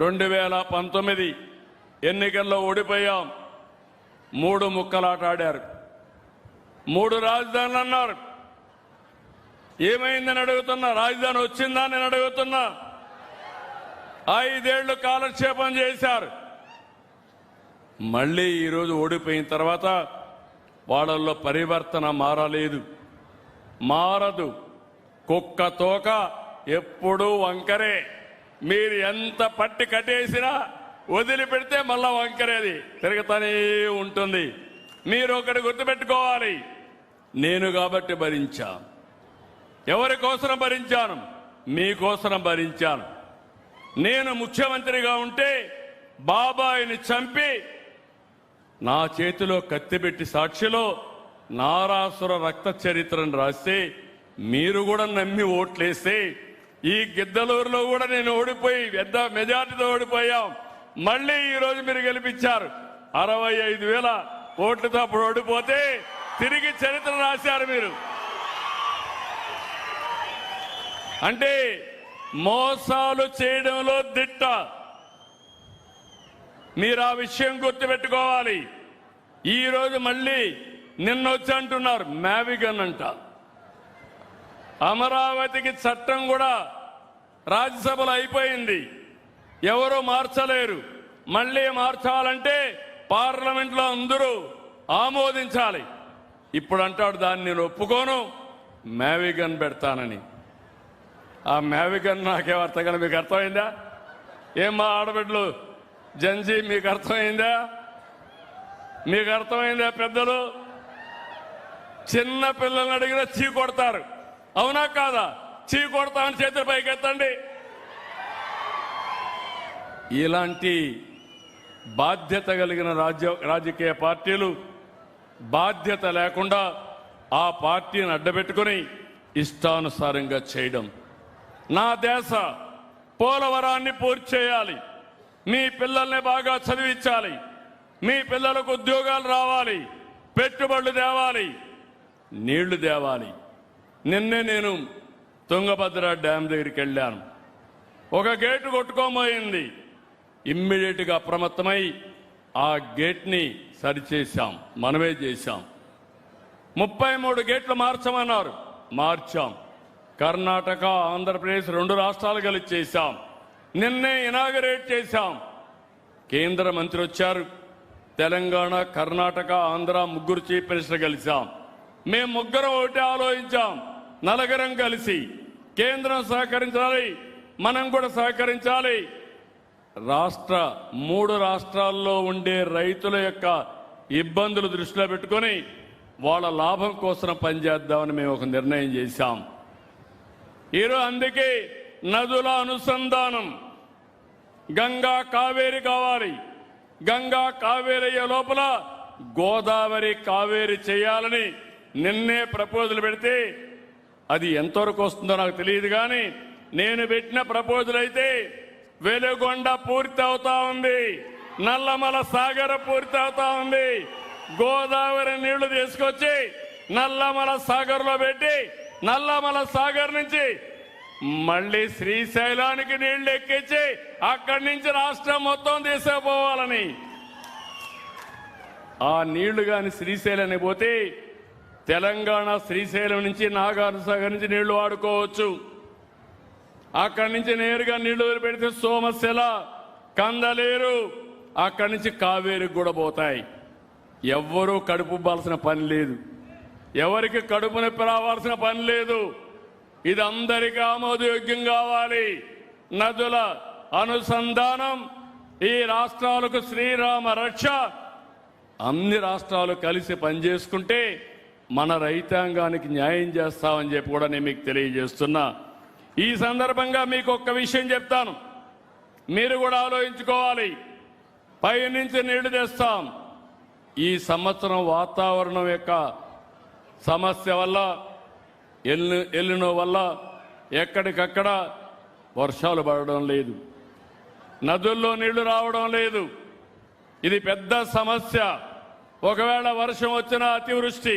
2019 ఎన్నికల్లో ఓడిపోయాం. 3 ముక్కలాట ఆడారు. 3 రాజధానులు అన్నారు. ఏమైందని అడుగుతున్నా. రాజధాని వచ్చిందా నేను అడుగుతున్నా. 5 ఏళ్లు కాలక్షేపం చేశారు. మళ్ళీ ఈరోజు ఓడిపోయిన తర్వాత వాళ్ళల్లో పరివర్తన మారలేదు, మారదు. కుక్క తోక ఎప్పుడూ వంకరే. మీరు ఎంత పట్టి కట్టేసినా వదిలిపెడితే మళ్ళా వంకరేది తిరుగుతూనే ఉంటుంది. మీరు ఒకటి గుర్తుపెట్టుకోవాలి. నేను కాబట్టి భరించా. ఎవరి కోసం భరించాను? మీకోసం భరించాను. నేను ముఖ్యమంత్రిగా ఉంటే బాబాయిని చంపి నా చేతిలో కత్తిపెట్టి సాక్షిలో నారాసుర రక్త చరిత్రను రాస్తే మీరు కూడా నమ్మి ఓట్లేస్తే ఈ గిద్దలూరులో కూడా నేను ఓడిపోయి పెద్ద మెజార్టీతో ఓడిపోయాం. మళ్ళీ ఈరోజు మీరు గెలిపించారు. 65,000 ఓట్లతో అప్పుడు ఓడిపోతే తిరిగి చరిత్ర రాశారు మీరు. అంటే మోసాలు చేయడంలో దిట్ట. మీరు ఆ విషయం గుర్తుపెట్టుకోవాలి. ఈరోజు మళ్ళీ నిన్నొచ్చి అంటున్నారు మ్యావిగన్ అంట. అమరావతికి చట్టం కూడా రాజ్యసభలో అయిపోయింది, ఎవరు మార్చలేరు. మళ్ళీ మార్చాలంటే పార్లమెంట్లో అందరూ ఆమోదించాలి. ఇప్పుడు అంటాడు దాన్ని నేను ఒప్పుకోను, మ్యావిగన్ పెడతానని. ఆ మ్యావిగన్ నాకేం అర్థం కానీ మీకు అర్థమైందా? ఏం మా ఆడబిడ్డలు జంజీ మీకు అర్థమైందా? మీకు అర్థమైందా? పెద్దలు చిన్న పిల్లల్ని అడిగినా చీ కొడతారు, అవునా కాదా? చీ కొడతామని చేతుల పైకి ఎత్తండి. ఇలాంటి బాధ్యత కలిగిన రాజకీయ పార్టీలు బాధ్యత లేకుండా ఆ పార్టీని అడ్డబెట్టుకుని ఇష్టానుసారంగా చేయడం. నా దేశ పోలవరాన్ని పూర్తి చేయాలి, మీ పిల్లల్ని బాగా చదివించాలి, మీ పిల్లలకు ఉద్యోగాలు రావాలి, పెట్టుబడులు తేవాలి, నీళ్లు తేవాలి. నిన్నే నేను తుంగభద్ర డ్యామ్ దగ్గరికి వెళ్ళాను. ఒక గేటు కొట్టుకోబోయింది. ఇమ్మీడియట్గా అప్రమత్తమై ఆ గేట్ని సరిచేశాం, మనమే చేశాం. 33 గేట్లు మార్చమన్నారు, మార్చాం. కర్ణాటక ఆంధ్రప్రదేశ్ 2 రాష్ట్రాలు కలిసి చేశాం. నిన్నే ఇనాగరేట్ చేశాం. కేంద్ర మంత్రి వచ్చారు. తెలంగాణ, కర్ణాటక, ఆంధ్ర 3 చీఫ్ మినిస్టర్ కలిసాం. మేము 3 ఒకటే ఆలోచించాం. 4 కలిసి కేంద్రం సహకరించాలి, మనం కూడా సహకరించాలి. 3 రాష్ట్రాల్లో ఉండే రైతుల యొక్క ఇబ్బందులు దృష్టిలో పెట్టుకొని వాళ్ళ లాభం కోసం పనిచేద్దామని మేము ఒక నిర్ణయం చేశాం. ఈరోజు అందుకే నదుల అనుసంధానం, గంగా కావేరి కావాలి. గంగా కావేరి అయ్యే లోపల గోదావరి కావేరి చేయాలని నిన్నే ప్రపోజల్ పెడితే అది ఎంతవరకు వస్తుందో నాకు తెలియదు. కానీ నేను పెట్టిన ప్రపోజల్ అయితే వెలుగొండ పూర్తి అవుతా ఉంది, నల్లమల సాగర్ పూర్తి అవుతా ఉంది. గోదావరి నీళ్లు తీసుకొచ్చి నల్లమల సాగర్ లో పెట్టి నల్లమల సాగర్ నుంచి మళ్ళీ శ్రీశైలానికి నీళ్లు ఎక్కించి అక్కడి నుంచి రాష్ట్రం మొత్తం తీసుకుపోవాలని. ఆ నీళ్లు కాని శ్రీశైలానికి పోతే తెలంగాణ శ్రీశైలం నుంచి నాగార్జునసాగర్ నుంచి నీళ్లు వాడుకోవచ్చు. అక్కడి నుంచి నేరుగా నీళ్లు వదిలిపెడితే సోమశిల, కందలేరు, అక్కడి నుంచి కావేరికి కూడా పోతాయి. ఎవ్వరూ కడుపుబ్బాల్సిన పని లేదు, ఎవరికి కడుపు నొప్పి రావాల్సిన పని లేదు. ఇది అందరికీ ఆమోదయోగ్యం కావాలి. నదుల అనుసంధానం, ఈ రాష్ట్రాలకు శ్రీరామ రక్ష. అన్ని రాష్ట్రాలు కలిసి పనిచేసుకుంటే మన రైతాంగానికి న్యాయం చేస్తామని చెప్పి కూడా నేను మీకు తెలియజేస్తున్నా. ఈ సందర్భంగా మీకు ఒక్క విషయం చెప్తాను, మీరు కూడా ఆలోచించుకోవాలి. పైనుంచి నీళ్లు తెస్తాం. ఈ సంవత్సరం వాతావరణం యొక్క సమస్య వల్ల, ఎల్లినో వల్ల ఎక్కడికక్కడ వర్షాలు పడడం లేదు, నదుల్లో నీళ్లు రావడం లేదు. ఇది పెద్ద సమస్య. ఒకవేళ వర్షం వచ్చినా అతివృష్టి,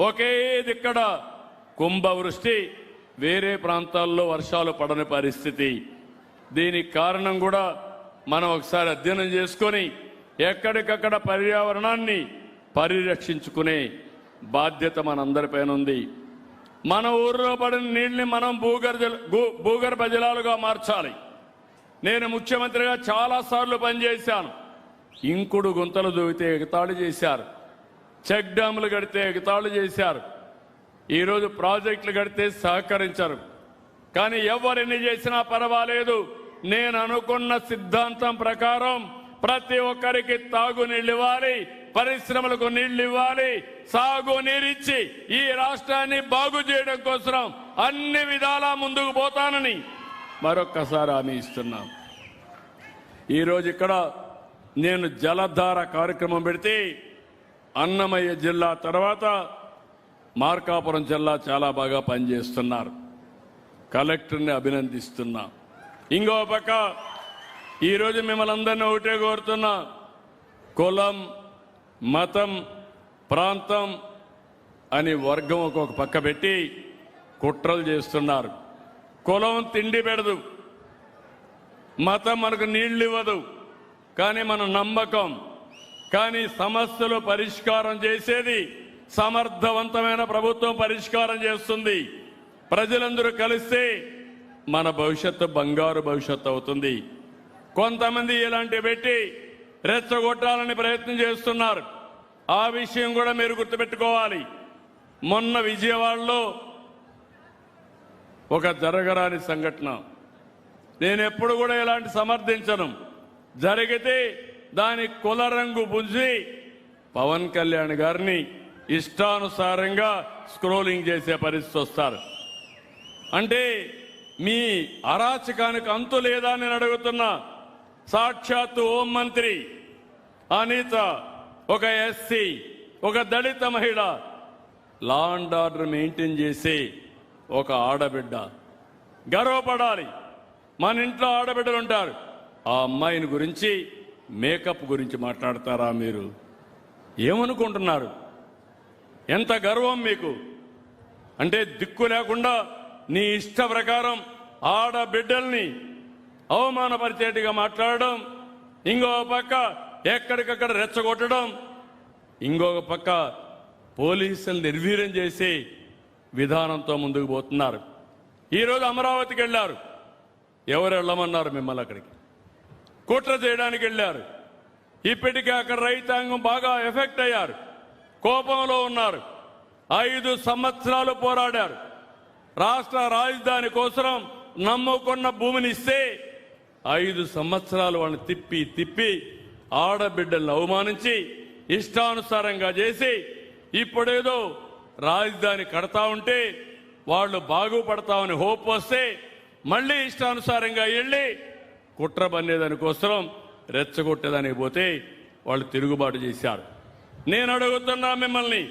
ఒకే దిక్కడ కుంభవృష్టి, వేరే ప్రాంతాల్లో వర్షాలు పడని పరిస్థితి. దీనికి కారణం కూడా మనం ఒకసారి అధ్యయనం చేసుకొని ఎక్కడికక్కడ పర్యావరణాన్ని పరిరక్షించుకునే బాధ్యత మనందరిపైన ఉంది. మన ఊరిలో పడిన నీళ్ళని మనం భూగర్భ జలాలుగా మార్చాలి. నేను ముఖ్యమంత్రిగా చాలాసార్లు పనిచేశాను. ఇంకుడు గుంతలు దూవితే ఎగతాళి చేశారు, చెక్ డ్యాములు కడితే ఎగతాళి చేశారు, ఈరోజు ప్రాజెక్టులు కడితే సహకరించరు. కానీ ఎవరిని చేసినా పర్వాలేదు, నేను అనుకున్న సిద్ధాంతం ప్రకారం ప్రతి ఒక్కరికి తాగునీళ్ళు ఇవ్వాలి, పరిశ్రమలకు నీళ్లు ఇవ్వాలి, సాగునీరిచ్చి ఈ రాష్ట్రాన్ని బాగు చేయడం కోసం అన్ని విధాలా ముందుకు పోతానని మరొక్కసారి హామీ ఇస్తున్నాం. ఈరోజు ఇక్కడ నేను జలధార కార్యక్రమం పెడితే అన్నమయ్య జిల్లా తర్వాత మార్కాపురం జిల్లా చాలా బాగా పనిచేస్తున్నారు. కలెక్టర్ని అభినందిస్తున్నా. ఇంకో పక్క ఈరోజు మిమ్మల్ని అందరినీ ఒకటే కోరుతున్నా, కులం, మతం, ప్రాంతం అని వర్గం ఒక్కొక్క పక్క పెట్టి కుట్రలు చేస్తున్నారు. కులం తిండి పెడదు, మతం మనకు నీళ్లు ఇవ్వదు, కానీ మన నమ్మకం. కానీ సమస్యలు పరిష్కారం చేసేది సమర్థవంతమైన ప్రభుత్వం పరిష్కారం చేస్తుంది. ప్రజలందరూ కలిస్తే మన భవిష్యత్తు బంగారు భవిష్యత్తు అవుతుంది. కొంతమంది ఇలాంటివి పెట్టి రెచ్చగొట్టాలని ప్రయత్నం చేస్తున్నారు. ఆ విషయం కూడా మీరు గుర్తుపెట్టుకోవాలి. మొన్న విజయవాడలో ఒక జరగరాని సంఘటన, నేను ఎప్పుడు కూడా ఇలాంటి సమర్థించను. జరిగితే దాని కుల రంగు పుంజి పవన్ కళ్యాణ్ గారిని ఇష్టానుసారంగా స్క్రోలింగ్ చేసే పరిస్థితి వస్తారు. అంటే మీ అరాచకానికి అంతు లేదా నేను అడుగుతున్నా. సాక్షాత్తు హోంమంత్రి అనిత, ఒక ఎస్సీ, ఒక దళిత మహిళ, లా అండ్ ఆర్డర్ మెయింటైన్ చేసే ఒక ఆడబిడ్డ, గర్వపడాలి. మన ఇంట్లో ఆడబిడ్డలు ఉంటారు. ఆ అమ్మాయిని గురించి, మేకప్ గురించి మాట్లాడతారా మీరు? ఏమనుకుంటున్నారు? ఎంత గర్వం మీకు? అంటే దిక్కు లేకుండా నీ ఇష్ట ప్రకారం ఆడబిడ్డల్ని అవమానపరిచేట్టుగా మాట్లాడడం, ఇంకో పక్క ఎక్కడికక్కడ రెచ్చగొట్టడం, ఇంకొక పక్క పోలీసులు నిర్వీర్యం చేసి విధానంతో ముందుకు పోతున్నారు. ఈరోజు అమరావతికి వెళ్ళారు. ఎవరు వెళ్ళమన్నారు మిమ్మల్ని? అక్కడికి కుట్ర చేయడానికి వెళ్ళారు. ఇప్పటికే అక్కడ రైతాంగం బాగా ఎఫెక్ట్ అయ్యారు, కోపంలో ఉన్నారు. 5 సంవత్సరాలు పోరాడారు. రాష్ట్ర రాజధాని కోసం నమ్ముకున్న భూమిని ఇస్తే 5 సంవత్సరాలు వాళ్ళని తిప్పి ఆడబిడ్డలను అవమానించి ఇష్టానుసారంగా చేసి ఇప్పుడేదో రాజధాని కడతా ఉంటే వాళ్ళు బాగుపడతామని హోప్ వస్తే మళ్ళీ ఇష్టానుసారంగా వెళ్ళి కుట్ర పన్నేదానికోసం రెచ్చగొట్టేదానికి పోతే వాళ్ళు తిరుగుబాటు చేశారు. నేను అడుగుతున్నా మిమ్మల్ని,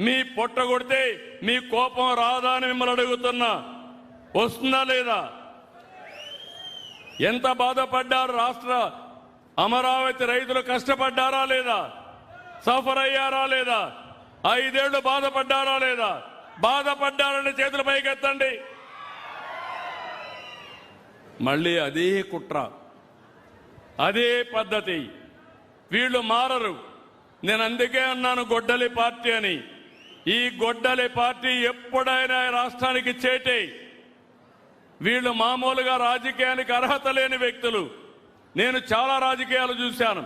మీ పొట్ట కొడితే మీ కోపం రాదా అని మిమ్మల్ని అడుగుతున్నా. వస్తుందా లేదా? ఎంత బాధపడ్డారు? రాష్ట్ర అమరావతి రైతులు కష్టపడ్డారా లేదా? సఫర్ అయ్యారా లేదా? 5 ఏళ్లు బాధపడ్డారా లేదా? బాధపడ్డారని చేతుల పైకెత్తండి. మళ్ళీ అదే కుట్ర, అదే పద్ధతి. వీళ్ళు మారరు. నేను అందుకే అన్నాను గొడ్డలి పార్టీ అని. ఈ గొడ్డలి పార్టీ ఎప్పుడైనా రాష్ట్రానికి చేటే. వీళ్ళు మామూలుగా రాజకీయానికి అర్హత లేని వ్యక్తులు. నేను చాలా రాజకీయాలు చూశాను,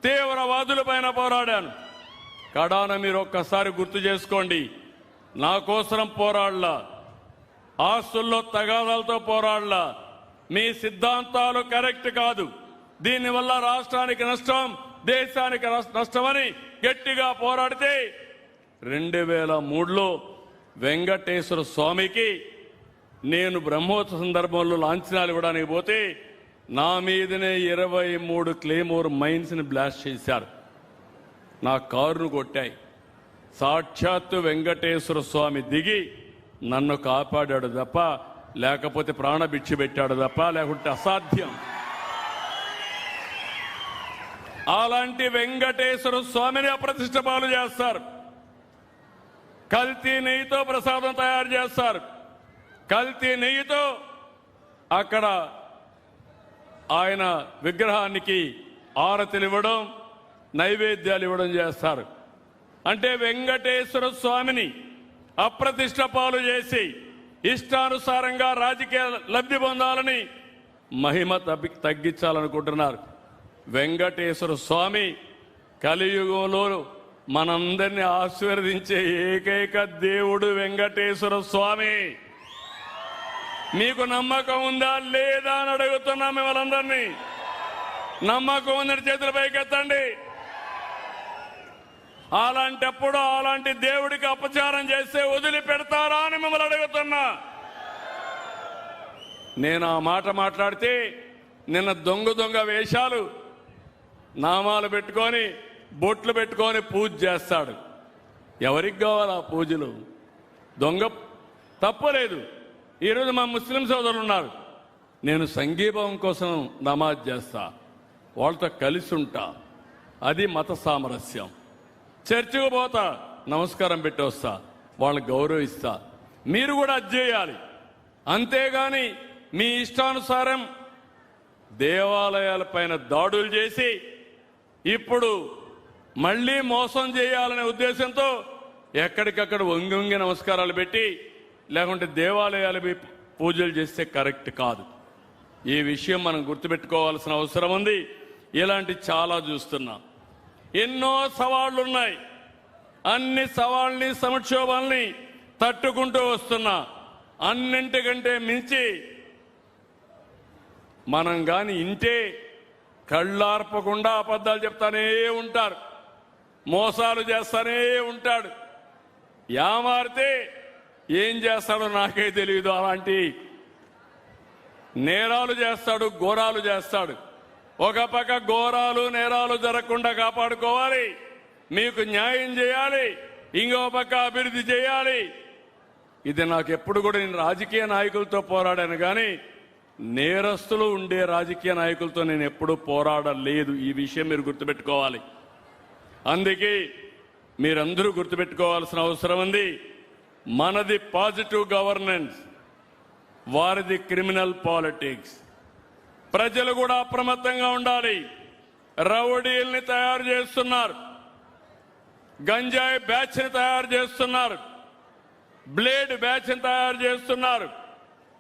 తీవ్రవాదులపైన పోరాడాను. కడాన మీరు ఒక్కసారి గుర్తు చేసుకోండి. నా కోసం పోరాడలా, ఆస్తుల్లో తగాదాలతో పోరాడలా. మీ సిద్ధాంతాలు కరెక్ట్ కాదు, దీనివల్ల రాష్ట్రానికి నష్టం, దేశానికి నష్టమని గట్టిగా పోరాడితే 2003లో వెంకటేశ్వర స్వామికి నేను బ్రహ్మోత్సవ సందర్భంలో లాంఛనాలు ఇవ్వడానికి పోతే నా మీదనే 23 క్లేమోర్ మైన్స్ ని బ్లాస్ట్ చేశారు. నా కారును కొట్టాయి. సాక్షాత్తు వెంకటేశ్వర స్వామి దిగి నన్ను కాపాడాడు తప్ప, లేకపోతే ప్రాణభిక్ష పెట్టాడు తప్ప, లేకుంటే అసాధ్యం. అలాంటి వెంకటేశ్వర స్వామిని అప్రతిష్ట పాలు చేస్తారు. కల్తీ నెయ్యితో ప్రసాదం తయారు చేస్తారు. కల్తీ నెయ్యితో అక్కడ ఆయన విగ్రహానికి ఆరతిలు ఇవ్వడం, నైవేద్యాలు ఇవ్వడం చేస్తారు. అంటే వెంకటేశ్వర స్వామిని అప్రతిష్ట పాలు చేసి ఇష్టానుసారంగా రాజకీయ లబ్ధి పొందాలని మహిమ తగ్గించాలనుకుంటున్నారు. వెంకటేశ్వర స్వామి కలియుగంలో మనందరినీ ఆశీర్వదించే ఏకైక దేవుడు వెంకటేశ్వర స్వామి. మీకు నమ్మకం ఉందా లేదా అని అడుగుతున్నా మిమ్మల్ని అందరినీ. నమ్మకం ఉందని చేతులు పైకెత్తండి. అలాంటప్పుడు అలాంటి దేవుడికి అపచారం చేస్తే వదిలిపెడతారా అని మిమ్మల్ని అడుగుతున్నా. నేను ఆ మాట మాట్లాడితే నిన్న దొంగ వేషాలు నామాలు పెట్టుకొని బొట్లు పెట్టుకొని పూజ చేస్తాడు. ఎవరికి కావాలి ఆ పూజలు? దొంగ తప్పలేదు. ఈరోజు మా ముస్లిం సోదరులు ఉన్నారు. నేను సంఘీభావం కోసం నమాజ్ చేస్తా, వాళ్ళతో కలిసి ఉంటా, అది మత సామరస్యం. చర్చికి పోతా, నమస్కారం పెట్టి వస్తా, వాళ్ళని గౌరవిస్తా. మీరు కూడా అది చేయాలి. అంతేగాని మీ ఇష్టానుసారం దేవాలయాలపైన దాడులు చేసి ఇప్పుడు మళ్ళీ మోసం చేయాలనే ఉద్దేశంతో ఎక్కడికక్కడ వంగి నమస్కారాలు పెట్టి లేకుంటే దేవాలయాలు పూజలు చేస్తే కరెక్ట్ కాదు. ఈ విషయం మనం గుర్తుపెట్టుకోవాల్సిన అవసరం ఉంది. ఇలాంటి చాలా చూస్తున్నాం. ఎన్నో సవాళ్లున్నాయి. అన్ని సవాళ్ళని సంక్షోభాల్ని తట్టుకుంటూ వస్తున్నా. అన్నింటికంటే మించి మనం గాని ఇంటే కళ్ళార్పకుండా అబద్ధాలు చెప్తానే ఉంటారు, మోసాలు చేస్తానే ఉంటాడు. యామారితే ఏం చేస్తాడో నాకే తెలియదు. అలాంటి నేరాలు చేస్తాడు, ఘోరాలు చేస్తాడు. ఒక పక్క ఘోరాలు నేరాలు జరగకుండా కాపాడుకోవాలి, మీకు న్యాయం చేయాలి, ఇంకో పక్క అభివృద్ధి చేయాలి. ఇది నాకు ఎప్పుడు కూడా, నేను రాజకీయ నాయకులతో పోరాడాను కానీ నేరస్తులు ఉండే రాజకీయ నాయకులతో నేను ఎప్పుడూ పోరాడలేదు. ఈ విషయం మీరు గుర్తుపెట్టుకోవాలి. అందుకే మీరందరూ గుర్తుపెట్టుకోవాల్సిన అవసరం ఉంది. మనది పాజిటివ్ గవర్నెన్స్, వారిది క్రిమినల్ పాలిటిక్స్. ప్రజలు కూడా అప్రమత్తంగా ఉండాలి. రౌడీల్ని తయారు చేస్తున్నారు, గంజాయి బ్యాచ్ని తయారు చేస్తున్నారు, బ్లేడ్ బ్యాచ్ని తయారు చేస్తున్నారు,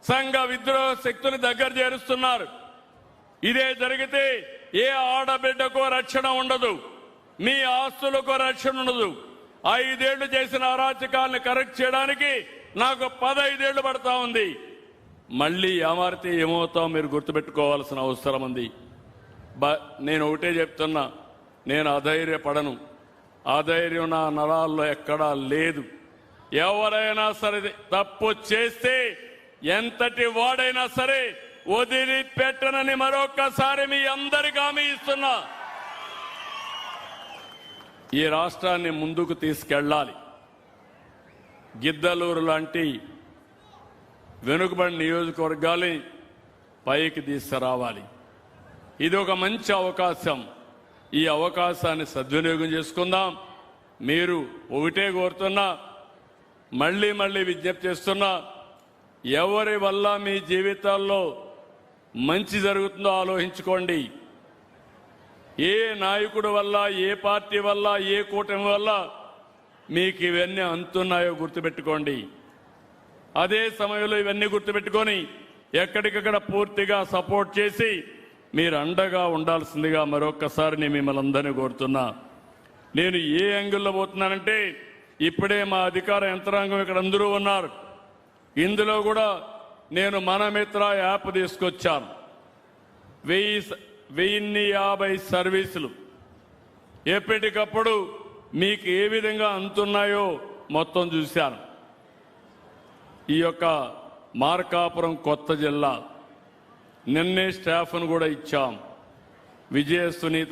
సంఘ విద్రోహ శక్తుని దగ్గర చేరుస్తున్నారు. ఇదే జరిగితే ఏ ఆడబిడ్డకో రక్షణ ఉండదు, మీ ఆస్తులకు రక్షణ ఉండదు. 5 ఏళ్లు చేసిన అరాచకాలను కరెక్ట్ చేయడానికి నాకు 15 ఏళ్లు పడతా ఉంది. మళ్ళీ ఏమారితే ఏమవుతాం మీరు గుర్తుపెట్టుకోవాల్సిన అవసరం ఉంది. నేను ఒకటే చెప్తున్నా, నేను అధైర్యపడను. అధైర్యం నా నరాల్లో ఎక్కడా లేదు. ఎవరైనా సరే తప్పు చేస్తే ఎంతటి వాడైనా సరే వదిలిపెట్టనని మరొక్కసారి మీ అందరికీ హామీ ఇస్తున్నా. ఈ రాష్ట్రాన్ని ముందుకు తీసుకెళ్ళాలి. గిద్దలూరు లాంటి వెనుకబడిన నియోజకవర్గాల్ని పైకి తీసుకురావాలి. ఇది ఒక మంచి అవకాశం. ఈ అవకాశాన్ని సద్వినియోగం చేసుకుందాం. మీరు ఒకటే కోరుతున్నా, మళ్ళీ విజ్ఞప్తి చేస్తున్నా, ఎవరి వల్ల మీ జీవితాల్లో మంచి జరుగుతుందో ఆలోచించుకోండి. ఏ నాయకుడి వల్ల, ఏ పార్టీ వల్ల, ఏ కూటమి వల్ల మీకు ఇవన్నీ అందుతున్నాయో గుర్తుపెట్టుకోండి. అదే సమయంలో ఇవన్నీ గుర్తుపెట్టుకొని ఎక్కడికక్కడ పూర్తిగా సపోర్ట్ చేసి మీరు అండగా ఉండాల్సిందిగా మరొక్కసారి నేను మిమ్మల్ని అందరినీ కోరుతున్నా. నేను ఏ యాంగిల్లో పోతున్నానంటే, ఇప్పుడే మా అధికార యంత్రాంగం ఇక్కడ అందరూ ఉన్నారు. ఇందులో కూడా నేను మనమిత్ర యాప్ తీసుకొచ్చాను. 1050 సర్వీసులు ఎప్పటికప్పుడు మీకు ఏ విధంగా అందుతున్నాయో మొత్తం చూశాను. ఈ యొక్క మార్కాపురం కొత్త జిల్లా నిన్నే స్టాఫ్ను కూడా ఇచ్చాం. విజయ సునీత